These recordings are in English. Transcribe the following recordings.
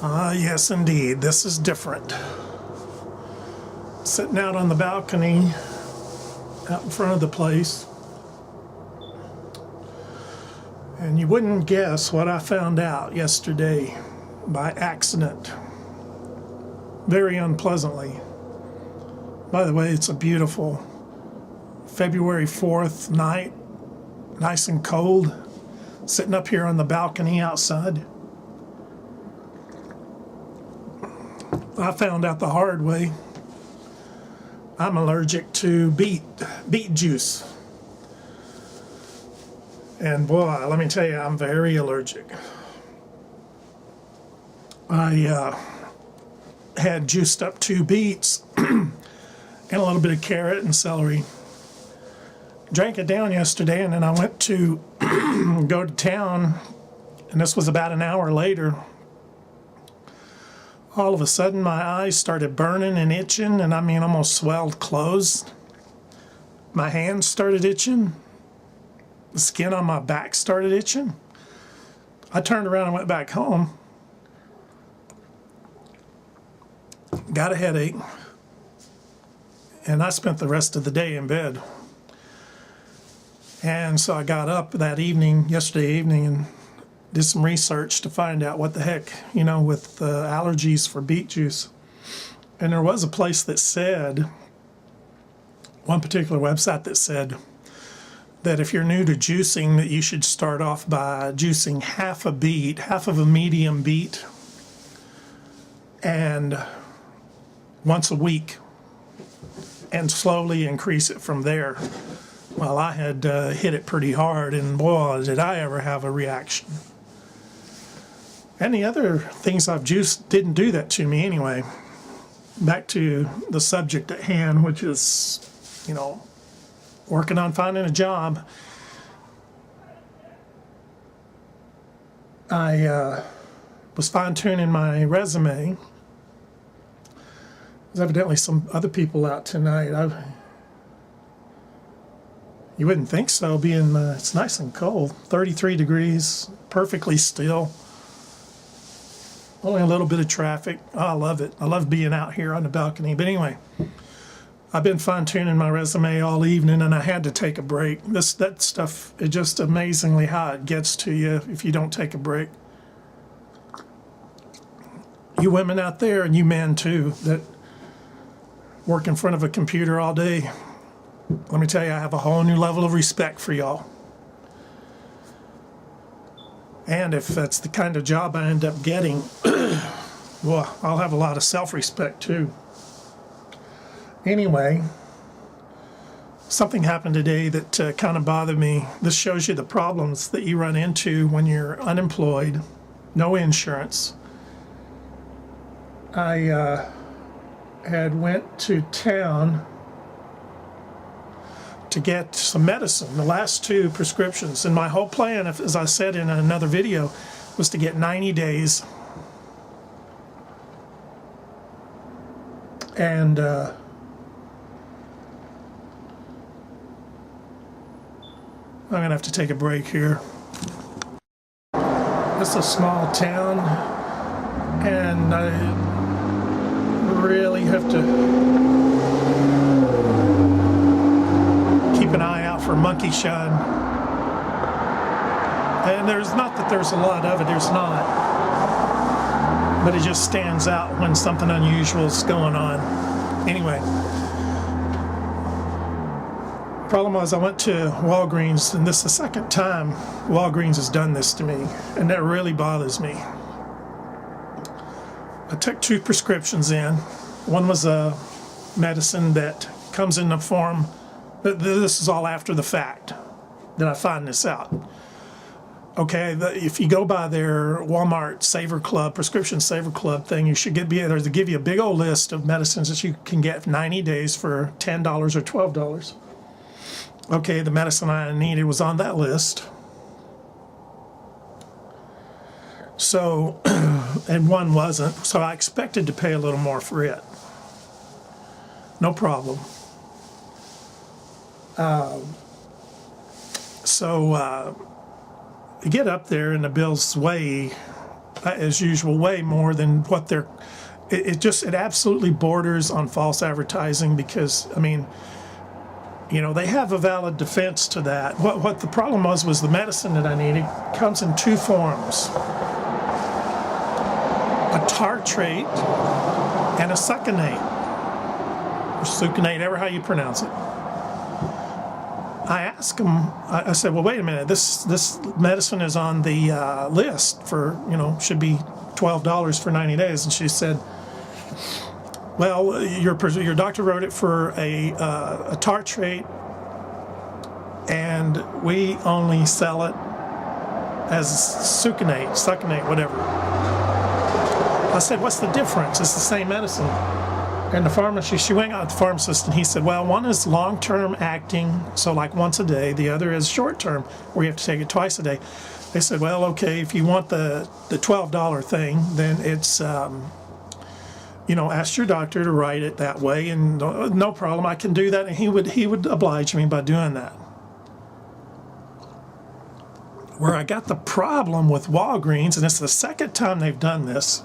Ah, yes, indeed. This is different. Sitting out on the balcony out in front of the place. And you wouldn't guess what I found out yesterday by accident. Very unpleasantly. By the way, it's a beautiful February 4th night. Nice and cold. Sitting up here on the balcony outside. I found out the hard way. I'm allergic to beet juice. And boy, let me tell you, I'm very allergic. I had juiced up 2 beets and a little bit of carrot and celery. Drank it down yesterday, and then I went to go to town, and this was about an hour later. All of a sudden, my eyes started burning and itching, and I mean almost swelled closed. My hands started itching. The skin on my back started itching. I turned around and went back home. Got a headache. And I spent the rest of the day in bed. And so I got up that evening, yesterday evening, and did some research to find out what the heck, with allergies for beet juice. And there was a place that said, one particular website that said that if you're new to juicing, that you should start off by juicing half of a medium beet, and once a week, and slowly increase it from there. Well, I had hit it pretty hard, and boy, did I ever have a reaction. And the other things I've juiced didn't do that to me anyway. Back to the subject at hand, which is, working on finding a job. I was fine-tuning my resume. There's evidently some other people out tonight. You wouldn't think so, being it's nice and cold, 33 degrees, perfectly still. Only a little bit of traffic. Oh, I love it. I love being out here on the balcony. But anyway, I've been fine-tuning my resume all evening, and I had to take a break. That stuff is just amazingly how it gets to you if you don't take a break. You women out there, and you men too, that work in front of a computer all day, let me tell you, I have a whole new level of respect for y'all. And if that's the kind of job I end up getting, well, I'll have a lot of self-respect too. Anyway, something happened today that kind of bothered me. This shows you the problems that you run into when you're unemployed, no insurance. I had went to town to get some medicine, the last 2 prescriptions. And my whole plan, as I said in another video, was to get 90 days. And I'm going to have to take a break here. It's a small town, and I really have to keep an eye out for monkey shine. And there's not that there's a lot of it, there's not. But it just stands out when something unusual is going on. Anyway, problem was I went to Walgreens, and this is the second time Walgreens has done this to me, and that really bothers me. I took 2 prescriptions in. One was a medicine that comes in the form, this is all after the fact that I find this out. Okay, if you go by their Walmart Saver Club, prescription Saver Club thing, you should be able to give you a big old list of medicines that you can get 90 days for $10 or $12. Okay, the medicine I needed was on that list. So, and one wasn't, so I expected to pay a little more for it. No problem. So you get up there and the bill's way as usual, way more than what they're. It absolutely borders on false advertising because, I mean, you know, they have a valid defense to that. What the problem was the medicine that I needed comes in two forms: a tartrate and a succinate, or succinate, ever how you pronounce it. I asked him, I said, well, wait a minute, this medicine is on the list for, you know, should be $12 for 90 days. And she said, well, your doctor wrote it for a tartrate, and we only sell it as succinate, whatever. I said, what's the difference? It's the same medicine. And the pharmacy, she went out to the pharmacist, and he said, well, one is long-term acting, so like once a day. The other is short-term, where you have to take it twice a day. They said, well, okay, if you want the $12 thing, then it's, you know, ask your doctor to write it that way, and no problem, I can do that. And he would oblige me by doing that. Where I got the problem with Walgreens, and it's the second time they've done this,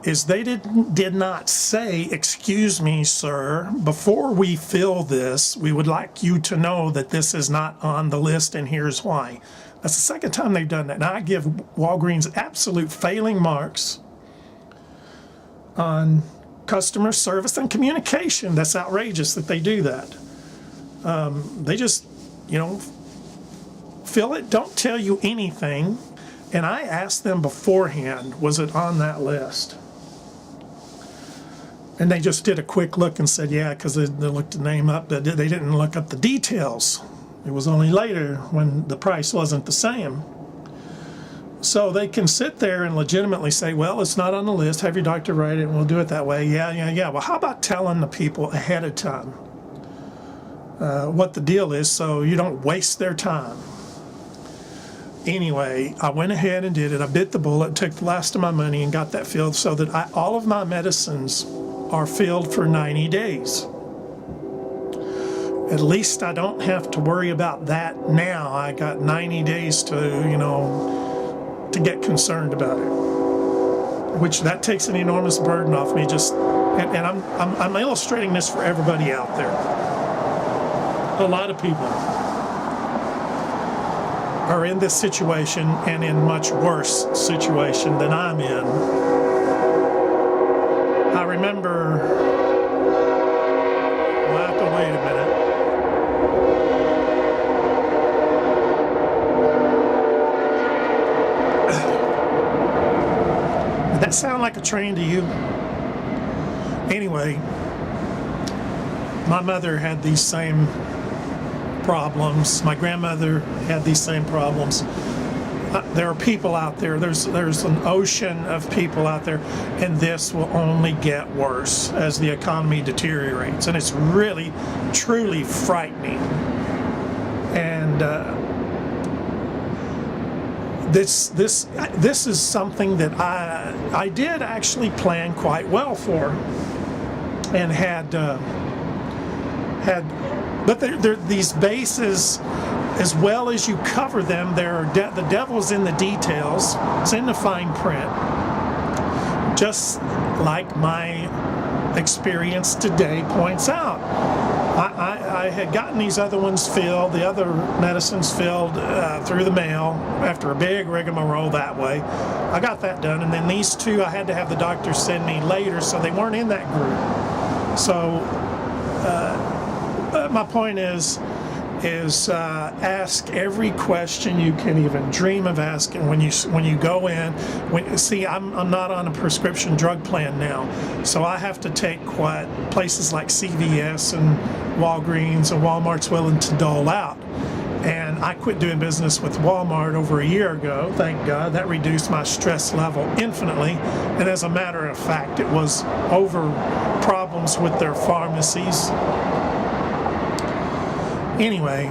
is they did not say, excuse me, sir, before we fill this, we would like you to know that this is not on the list and here's why. That's the second time they've done that. Now, I give Walgreens absolute failing marks on customer service and communication. That's outrageous that they do that. They just, you know, fill it, don't tell you anything. And I asked them beforehand, was it on that list? And they just did a quick look and said, yeah, because they looked the name up, but they didn't look up the details. It was only later when the price wasn't the same. So they can sit there and legitimately say, well, it's not on the list, have your doctor write it, and we'll do it that way. Yeah. Well, how about telling the people ahead of time what the deal is so you don't waste their time? Anyway, I went ahead and did it. I bit the bullet, took the last of my money, and got that filled so that all of my medicines are filled for 90 days. At least I don't have to worry about that now. I got 90 days to, you know, to get concerned about it, which that takes an enormous burden off me. And I'm illustrating this for everybody out there. A lot of people are in this situation and in much worse situation than I'm in. I remember, we'll have to wait a minute. Did that sound like a train to you? Anyway, my mother had these same problems. My grandmother had these same problems. There are people out there. There's an ocean of people out there, and this will only get worse as the economy deteriorates. And it's really, truly frightening. And this is something that I did actually plan quite well for, and had. But these bases, as well as you cover them, the devil's in the details. It's in the fine print. Just like my experience today points out. I had gotten these other ones filled, the other medicines filled through the mail after a big rigmarole that way. I got that done, and then these two I had to have the doctor send me later, so they weren't in that group. So my point is ask every question you can even dream of asking when you go in. I'm not on a prescription drug plan now, so I have to take what places like CVS and Walgreens and Walmart's willing to dole out. And I quit doing business with Walmart over a year ago, thank God. That reduced my stress level infinitely. And as a matter of fact, it was over problems with their pharmacies. Anyway,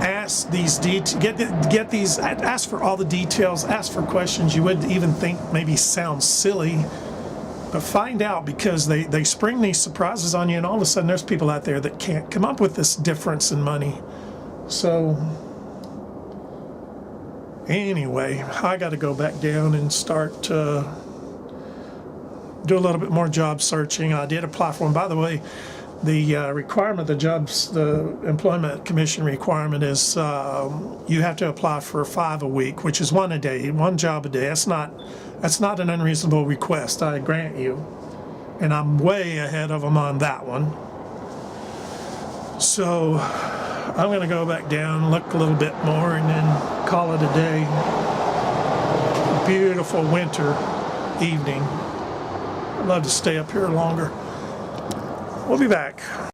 ask these get these. Ask for all the details. Ask for questions you would even think maybe sound silly, but find out, because they spring these surprises on you, and all of a sudden there's people out there that can't come up with this difference in money. So Anyway, I got to go back down and start to do a little bit more job searching. I did apply for them. By the way, the requirement, the Employment Commission requirement is you have to apply for 5 a week, which is 1 a day, 1 job a day. That's not an unreasonable request, I grant you. And I'm way ahead of them on that one. So I'm going to go back down, look a little bit more, and then call it a day. Beautiful winter evening. I'd love to stay up here longer. We'll be back.